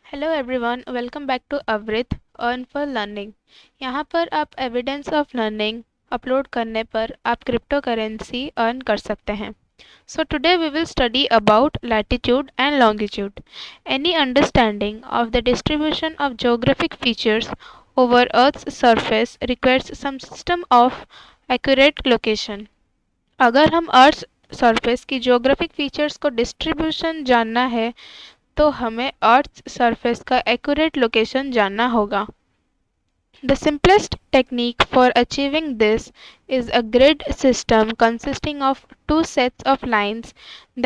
Hello everyone, welcome back to अवृत earn for learning. यहाँ पर आप एविडेंस ऑफ लर्निंग अपलोड करने पर आप क्रिप्टो करेंसी अर्न कर सकते हैं। So today we will study about latitude and longitude. Any understanding of the distribution of geographic features over earth's surface requires some system of accurate location. अगर हम earth surface की geographic features को distribution जानना है तो हमें earth surface का accurate location जानना होगा। The simplest technique for achieving this is a grid system consisting of two sets of lines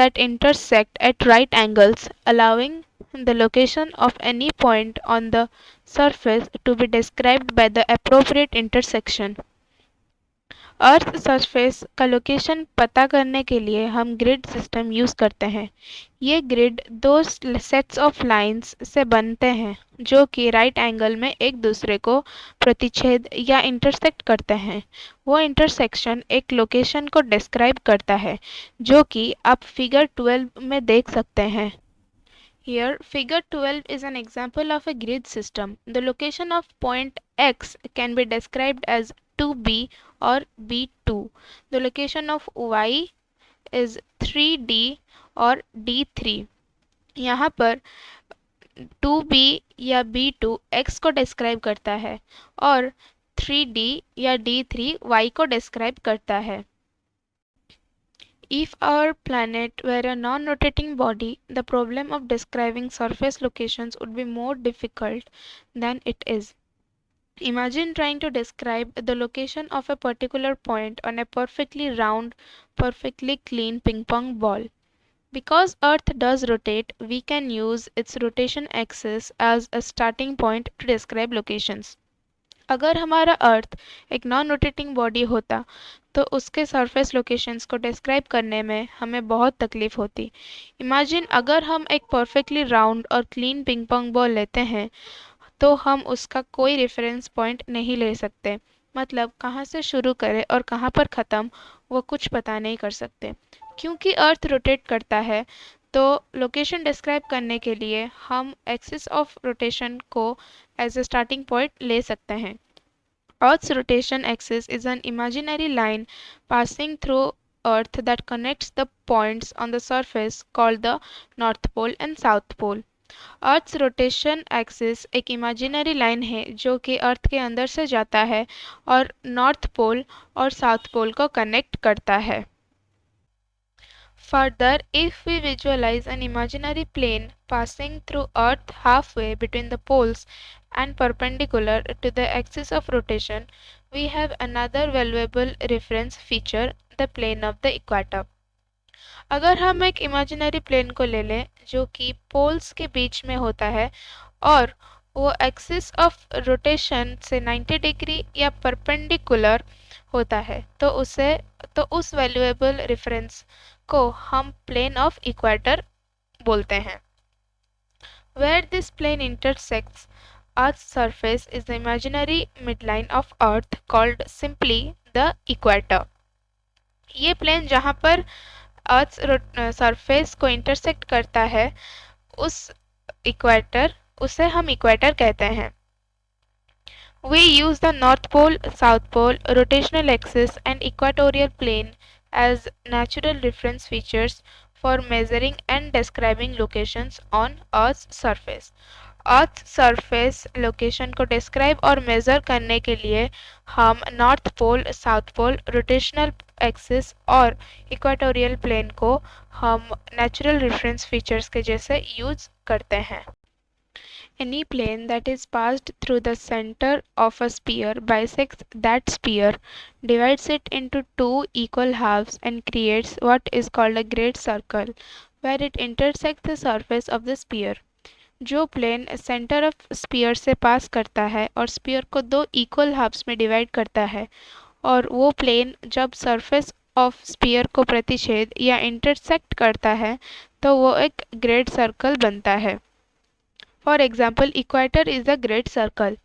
that intersect at right angles, allowing the location of any point on the surface to be described by the appropriate intersection. Earth surface का location पता करने के लिए हम grid system use करते हैं। ये grid दो सेट्स ऑफ लाइंस से बनते हैं जो कि राइट एंगल में एक दूसरे को प्रतिच्छेद या इंटरसेक्ट करते हैं। वो इंटरसेक्शन एक लोकेशन को डिस्क्राइब करता है जो कि आप फिगर 12 में देख सकते हैं। Here, figure 12 is an example of a grid system. The location of point X can be described as 2B or B2. The location of Y is 3D or D3. यहाँ पर 2B या B2 X को describe करता है और 3D या D3 Y को describe करता है। If our planet were a non-rotating body, the problem of describing surface locations would be more difficult than it is. Imagine trying to describe the location of a particular point on a perfectly round, perfectly clean ping pong ball. Because Earth does rotate, we can use its rotation axis as a starting point to describe locations. अगर हमारा अर्थ एक non rotating body होता तो उसके surface locations को describe करने में हमें बहुत तकलीफ होती। इमेजिन अगर हम एक परफेक्टली राउंड और क्लीन पिंग पोंग बॉल लेते हैं तो हम उसका कोई रेफरेंस पॉइंट नहीं ले सकते, मतलब कहाँ से शुरू करें और कहाँ पर ख़त्म वो कुछ पता नहीं कर सकते। क्योंकि अर्थ रोटेट करता है तो लोकेशन डिस्क्राइब करने के लिए हम एक्सिस ऑफ रोटेशन को एज ए स्टार्टिंग पॉइंट ले सकते हैं। Earth's rotation axis is an imaginary line passing through Earth that connects the points on the surface called the North Pole and South Pole. Earth's rotation axis एक imaginary line है जो कि अर्थ के अंदर से जाता है और नॉर्थ पोल और साउथ पोल को कनेक्ट करता है। Further, if we visualize an imaginary plane passing through Earth halfway between the poles and perpendicular to the axis of rotation, we have another valuable reference feature, the plane of the equator. अगर हम एक imaginary plane को ले लें जो कि poles के बीच में होता है और वो एक्सिस ऑफ रोटेशन से 90 डिग्री या परपेंडिकुलर होता है तो उस वैल्यूएबल रेफरेंस को हम प्लेन ऑफ इक्वेटर बोलते हैं। Where this plane intersects Earth's surface is the imaginary midline of Earth called simply the equator. ये प्लेन जहाँ पर अर्थ सरफेस को इंटरसेक्ट करता है उसे हम इक्वेटर कहते हैं। We use the North Pole, South Pole, rotational axis and equatorial plane as natural reference features for measuring and describing locations on Earth's surface. Earth surface location को describe और measure करने के लिए हम North Pole, South Pole, rotational axis और equatorial plane को हम natural reference features के जैसे यूज करते हैं। Any plane that is passed through the center of a sphere bisects that sphere, divides it into two equal halves and creates what is called a great circle, where it intersects the surface of the sphere. जो plane centre of sphere से पास करता है और spear को दो equal halves में divide करता है और वो प्लेन जब सरफेस ऑफ स्पीयर को प्रतिच्छेद या इंटरसेक्ट करता है तो वो एक ग्रेट सर्कल बनता है। For example, equator is a great circle.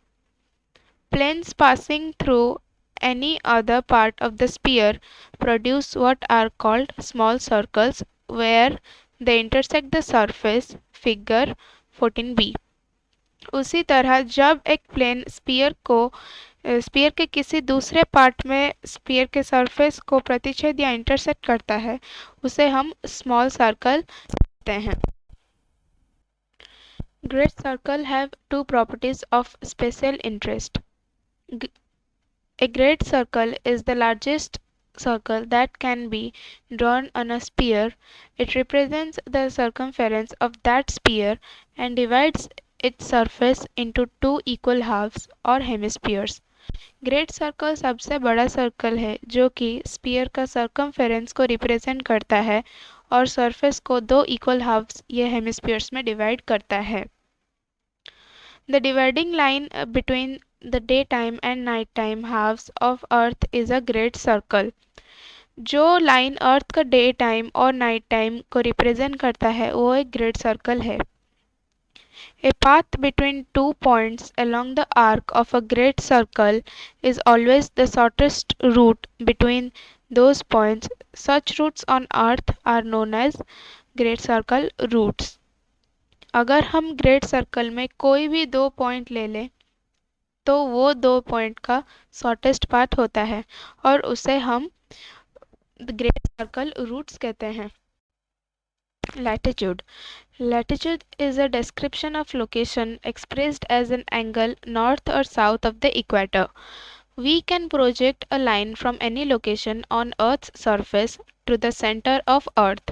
Planes passing through any other part of the sphere produce what are called small circles where they intersect the surface, figure 14b. उसी तरह जब एक plane sphere के किसी दूसरे part में sphere के surface को प्रतिच्छेद या इंटरसेक्ट करता है, उसे हम स्मॉल सर्कल कहते हैं। Great circle have two properties of special interest. G- A great circle is the largest circle that can be drawn on a sphere. It represents the circumference of that sphere and divides its surface into two equal halves or hemispheres. Great circle सबसे बड़ा circle है जो कि sphere का circumference को represent करता है और सरफेस को दो इक्वल हाफ्स या हेमिस्फीयर्स में डिवाइड करता है। The dividing line between the daytime and nighttime halves of Earth is a great circle. जो लाइन अर्थ का डे टाइम और नाइट टाइम को रिप्रेजेंट करता है वो एक ग्रेट सर्कल है। A path between 2 points along the arc of a great circle is always the shortest route between those points. Such routes on Earth are known as great circle routes. अगर हम great circle में कोई भी दो point ले लें तो वो दो पॉइंट का शॉर्टेस्ट पाथ होता है और उसे हम ग्रेट सर्कल रूट्स कहते हैं। Latitude. Latitude is a description of location expressed as an angle north or south of the equator. We can project a line from any location on Earth's surface to the center of Earth.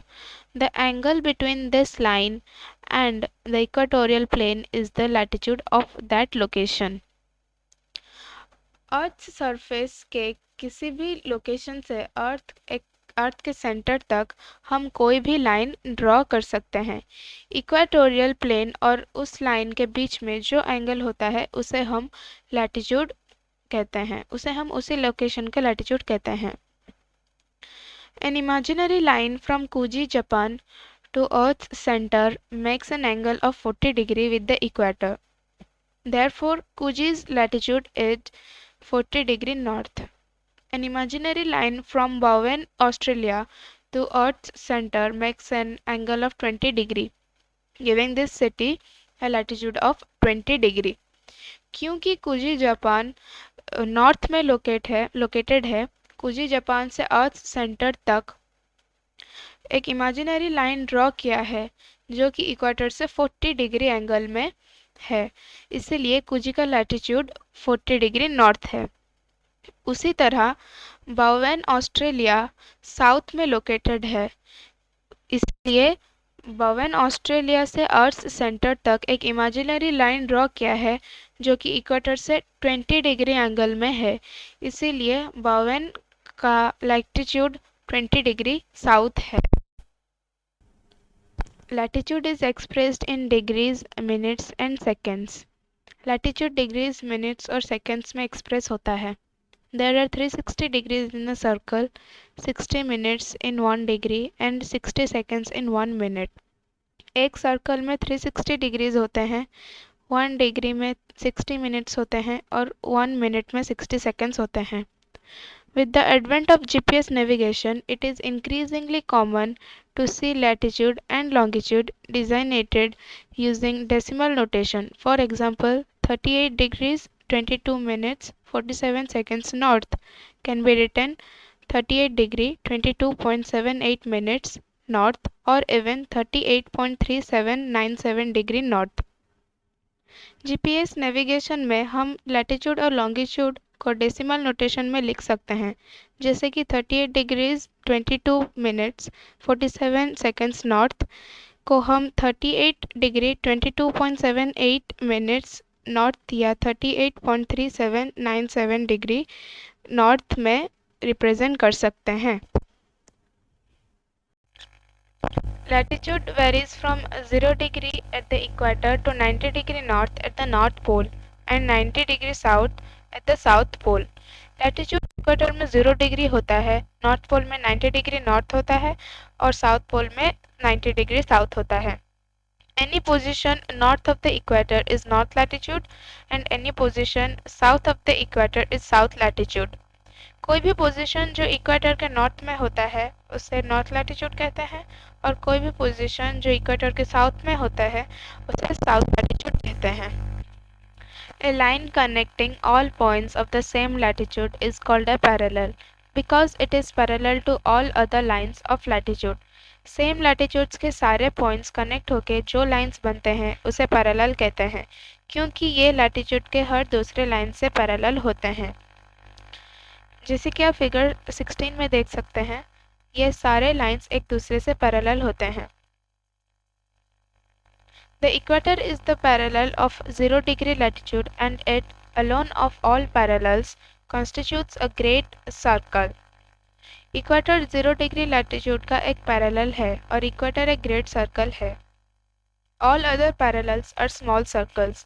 The angle between this line and the equatorial plane is the latitude of that location. Earth surface के किसी भी location से अर्थ के centre तक हम कोई भी line draw कर सकते हैं। इक्वेटोरियल प्लेन और उस लाइन के बीच में जो एंगल होता है उसे हम लैटिट्यूड कहते हैं, उसे हम उसी लोकेशन का लैटिट्यूड कहते हैं। An imaginary line from Kuji, Japan to Earth's center makes an angle of 40 degrees with the equator. Therefore, Kuji's latitude is 40 degrees north. An imaginary line from Bowen, Australia to Earth's center makes an angle of 20 degrees, giving this city a latitude of 20 degree. क्योंकि कुजी Japan north में located है, कुजी Japan से अर्थ centre तक एक imaginary line draw किया है जो कि इक्वेटर से 40 डिग्री एंगल में है, इसीलिए कुजी का लैटिट्यूड 40 डिग्री नॉर्थ है। उसी तरह बावेन ऑस्ट्रेलिया साउथ में लोकेटेड है, इसलिए बावेन ऑस्ट्रेलिया से अर्थ सेंटर तक एक इमेजिनरी लाइन ड्रॉ किया है जो कि इक्वेटर से 20 डिग्री एंगल में है, इसीलिए बावेन का लैटिट्यूड 20 डिग्री साउथ है। Latitude is expressed in degrees, minutes and seconds. Latitude degrees minutes और सेकेंड्स में एक्सप्रेस होता है। There are 360 degrees in a circle, 60 minutes in 1 degree and 60 seconds in 1 minute. एक सर्कल में 360 डिग्रीज होते हैं, 1 degree में 60 मिनट्स होते हैं और 1 मिनट में 60 सेकेंड्स होते हैं। With the advent of GPS navigation, it is increasingly common to see latitude and longitude designated using decimal notation. For example, 38 degrees 22 minutes 47 seconds north can be written 38 degree 22.78 minutes north or even 38.3797 degree north. GPS navigation में हम latitude और longitude को decimal notation में लिख सकते हैं, जैसे कि 38 डिग्रीज 22 मिनट्स 47 सेकेंड्स नॉर्थ को हम 38 डिग्री 22.78 मिनट्स नॉर्थ या 38.3797 डिग्री नॉर्थ में रिप्रेजेंट कर सकते हैं। Latitude varies from 0 degree at the equator to 90 degree north at the North Pole and 90 degree south at the South Pole. Latitude equator में 0 degree होता है, नॉर्थ पोल में 90 degree north होता है और साउथ पोल में 90 डिग्री साउथ होता है। Any position north of the equator is north latitude and any position south of the equator is south latitude. कोई भी पोजीशन जो इक्वेटर के नॉर्थ में होता है उसे नॉर्थ लैटिट्यूड कहते हैं और कोई भी पोजीशन जो इक्वेटर के साउथ में होता है उसे साउथ लैटिट्यूड कहते हैं। A line connecting all points of the same latitude is called a parallel because it is parallel to all other lines of latitude. Same latitudes के सारे पॉइंट्स कनेक्ट होके जो लाइंस बनते हैं उसे पैरेलल कहते हैं क्योंकि ये लैटिट्यूड के हर दूसरे लाइन से पैरेलल होते हैं। जैसे कि आप फिगर 16 में देख सकते हैं, ये सारे लाइंस एक दूसरे से पैरेलल होते हैं। The equator is the parallel of 0 degree latitude and it alone of all parallels constitutes a great circle. Equator 0 degree latitude का एक पैरेलल है और इक्वेटर एक ग्रेट सर्कल है। All other parallels are small circles,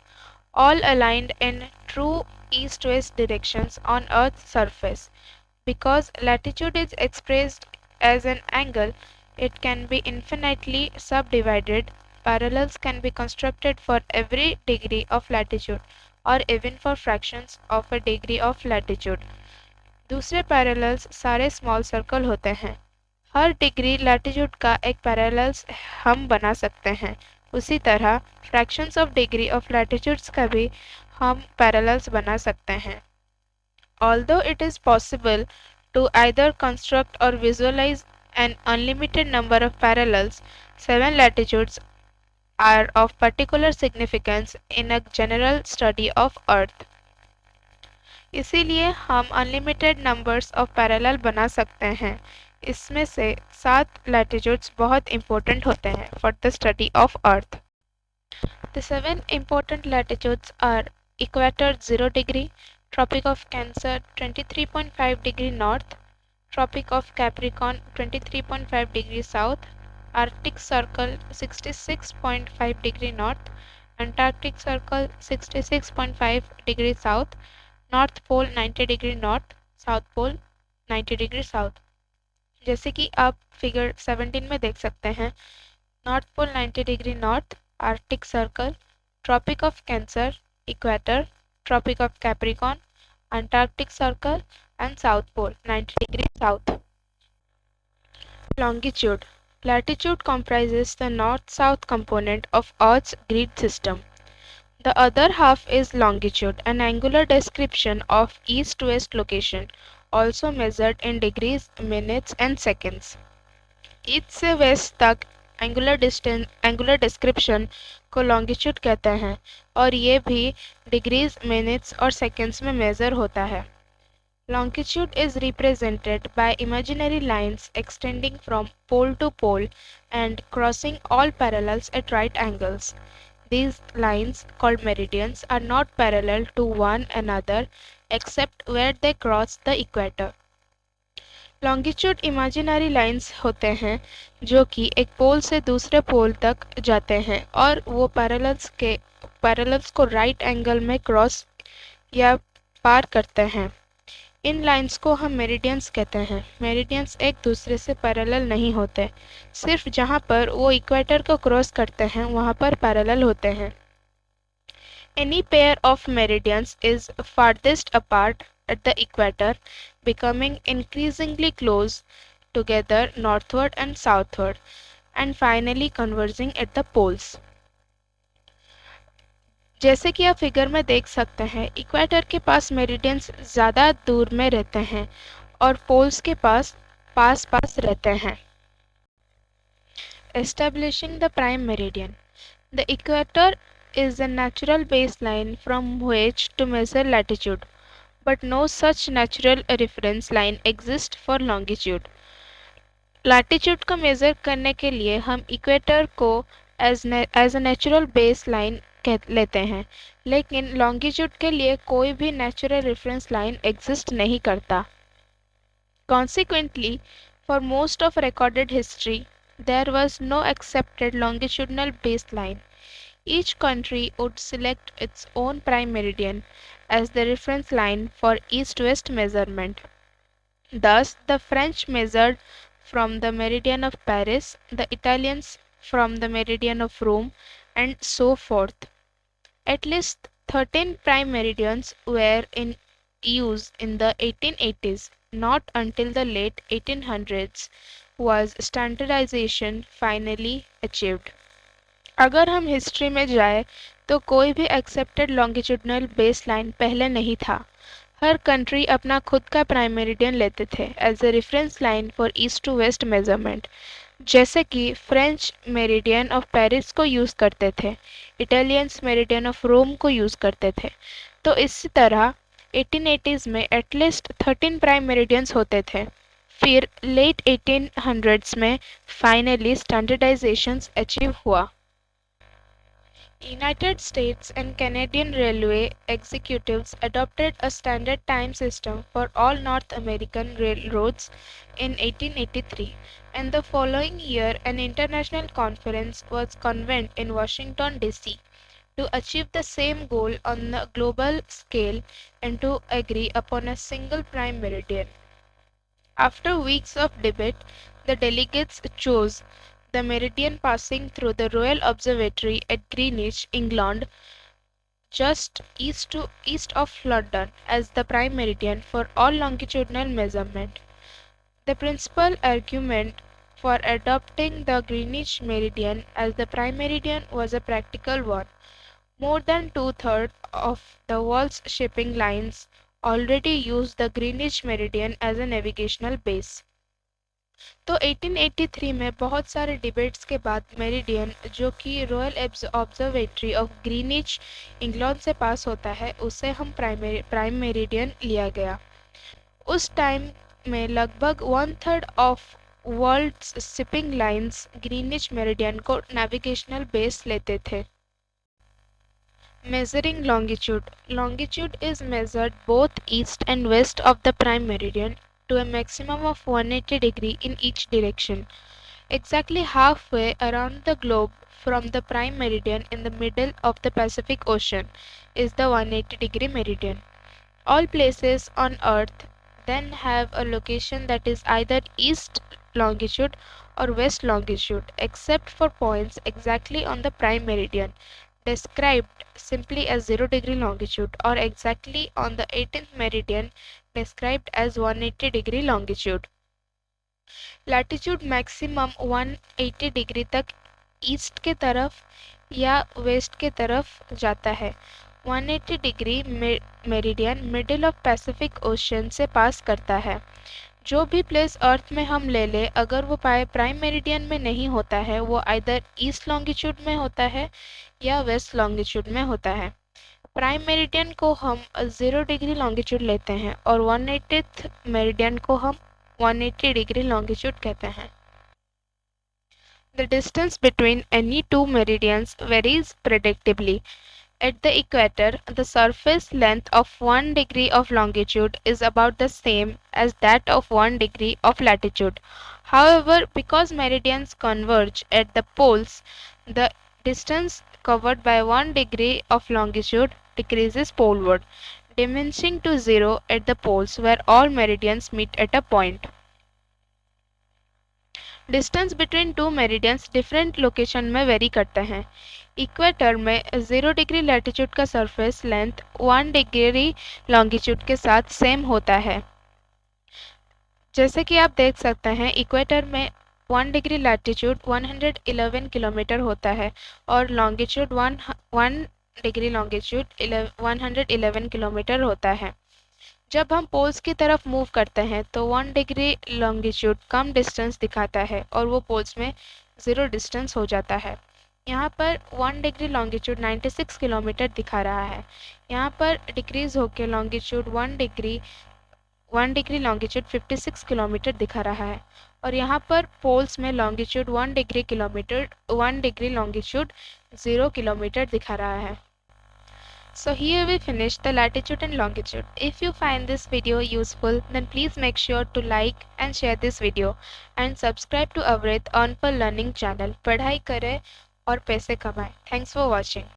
all aligned in true east-west directions on Earth's surface. Because latitude is expressed as an angle, it can be infinitely subdivided. Parallels can be constructed for every degree of latitude or even for fractions of a degree of latitude. दूसरे parallels सारे small circle होते हैं। हर degree latitude का एक parallels हम बना सकते हैं। उसी तरह fractions of degree of latitudes का भी हम पैरेलल्स बना सकते हैं। Although it is possible to either construct or visualize an unlimited number of parallels, 7 latitudes are of particular significance in a general study of Earth. इसीलिए हम unlimited numbers of parallel बना सकते हैं। इसमें से 7 लैटिट्यूड्स बहुत इम्पोर्टेंट होते हैं for the study of earth. The 7 important latitudes are equator 0 degree, Tropic of Cancer 23.5 degree north, Tropic of Capricorn 23.5 degree south, Arctic Circle 66.5 degree north, Antarctic Circle 66.5 degree south, North Pole 90 degree north, South Pole 90 degree south. जैसे कि आप figure 17 में देख सकते हैं, North Pole 90 degree north, Arctic Circle, Tropic of Cancer, equator, tropic of Capricorn, Antarctic Circle and South Pole 90 degree south. Longitude. Latitude comprises the north-south component of Earth's grid system. The other half is longitude, an angular description of east-west location, also measured in degrees, minutes and seconds. East से waste तक angular description को longitude कहते हैं और ये भी degrees, minutes और seconds में मेजर होता है। Longitude is represented by imaginary lines extending from pole to pole and crossing all parallels at right angles. These lines, called meridians, are not parallel to one another except where they cross the equator. Longitude imaginary lines होते हैं जो कि एक पोल से दूसरे पोल तक जाते हैं और वो पैरेलल्स को राइट एंगल में क्रॉस या पार करते हैं। इन लाइंस को हम मेरिडियंस कहते हैं। मेरिडियंस एक दूसरे से पैरेलल नहीं होते, सिर्फ जहाँ पर वो इक्वेटर को क्रॉस करते हैं वहाँ पर पैरेलल होते हैं। Any pair of meridians is farthest apart at the equator, becoming increasingly close together northward and southward, and finally converging at the poles. जैसे कि आप फिगर में देख सकते हैं, इक्वेटर के पास मेरिडियंस ज़्यादा दूर में रहते हैं और पोल्स के पास पास रहते हैं। Establishing the prime meridian. The equator is a natural baseline from which to measure latitude, but no such natural reference line exists for longitude. Latitude को मेज़र करने के लिए हम इक्वेटर को as a natural baseline लेते हैं, लेकिन longitude के लिए कोई भी नेचुरल रेफरेंस लाइन एग्जिस्ट नहीं करता। Consequently, for most of recorded history, there was no accepted longitudinal baseline. Each country would select its own prime meridian as the reference line for east-west measurement. Thus, the French measured from the meridian of Paris, the Italians from the meridian of Rome, and so forth. At least 13 prime meridians were in use in the 1880s. Not until the late 1800s was standardization finally achieved. अगर हम history में जाए तो कोई भी accepted longitudinal base line पहले नहीं था। हर कंट्री अपना खुद का प्राइम मेरिडियन लेते थे as a reference line for east to west measurement, जैसे कि फ्रेंच मेरिडियन ऑफ पेरिस को यूज़ करते थे, इटालियंस मेरिडियन ऑफ रोम को यूज़ करते थे। तो इसी तरह 1880s में एटलीस्ट 13 प्राइम मेरिडियंस होते थे। फिर लेट 1800s में फाइनली स्टैंडर्डाइजेशन अचीव हुआ। United States and Canadian railway executives adopted a standard time system for all North American railroads in 1883, and the following year an international conference was convened in Washington, D.C. to achieve the same goal on the global scale and to agree upon a single prime meridian. After weeks of debate, the delegates chose the meridian passing through the Royal Observatory at Greenwich, England, just east of London, as the prime meridian for all longitudinal measurement. The principal argument for adopting the Greenwich meridian as the prime meridian was a practical one. More than two-thirds of the world's shipping lines already use the Greenwich meridian as a navigational base. तो 1883 में बहुत सारे debates के बाद meridian, जो कि royal observatory of Greenwich England से पास होता है, उसे हम प्राइम मेरिडियन लिया गया। उस टाइम में लगभग 1/3 of world shipping lines Greenwich meridian को नेविगेशनल बेस लेते थे। Measuring longitude. Longitude is measured both east and west of the prime meridian to a maximum of 180 degree in each direction. Exactly halfway around the globe from the prime meridian in the middle of the Pacific Ocean is the 180 degree meridian. All places on earth then have a location that is either east longitude or west longitude, except for points exactly on the prime meridian, described simply as 0 degree longitude, or exactly on the 18th meridian, described as 180 degree longitude. Latitude maximum 180 degree तक east के तरफ या waste के तरफ जाता है। 180 degree meridian middle of Pacific ocean से पास करता है। जो भी प्लेस अर्थ में हम ले लें, अगर वो प्राइम मेरिडियन में नहीं होता है, वो आइदर ईस्ट लॉन्गिट्यूड में होता है या वेस्ट लॉन्गिट्यूड में होता है। प्राइम मेरिडियन को हम 0 डिग्री लॉन्गिट्यूड लेते हैं और 180th मेरिडियन को हम 180 डिग्री लॉन्गिट्यूड कहते हैं। The distance between any two meridians varies predictably. At the equator, the surface length of 1 degree of longitude is about the same as that of 1 degree of latitude. However, because meridians converge at the poles, the distance covered by 1 degree of longitude decreases poleward, diminishing to 0 at the poles where all meridians meet at a point. Distance between two meridians different location में very करते हैं। Equator में 0 degree latitude का surface length 1 degree longitude के साथ same होता है। जैसे कि आप देख सकते हैं, इक्वेटर में 1 डिग्री लैटिट्यूड 111 किलोमीटर होता है और लॉन्गिट्यूड 1 डिग्री लॉन्गिट्यूड 111 किलोमीटर होता है। जब हम पोल्स की तरफ मूव करते हैं तो 1 डिग्री लॉन्गिट्यूड कम डिस्टेंस दिखाता है और वो पोल्स में 0 डिस्टेंस हो जाता है। यहाँ पर 1 डिग्री लॉन्गिट्यूड 96 किलोमीटर दिखा रहा है। यहाँ पर डिक्रीज होकर लॉन्गिट्यूड 1 डिग्री लॉन्गिट्यूड 56 किलोमीटर दिखा रहा है और यहाँ पर पोल्स में लॉन्गिट्यूड 1 डिग्री लॉन्गिट्यूड 0 किलोमीटर दिखा रहा है। So here we finish the latitude and longitude. If you find this video useful, then please make sure to like and share this video and subscribe to Avrit Earn for Learning channel. पढ़ाई करें और पैसे कमाएं. Thanks for watching.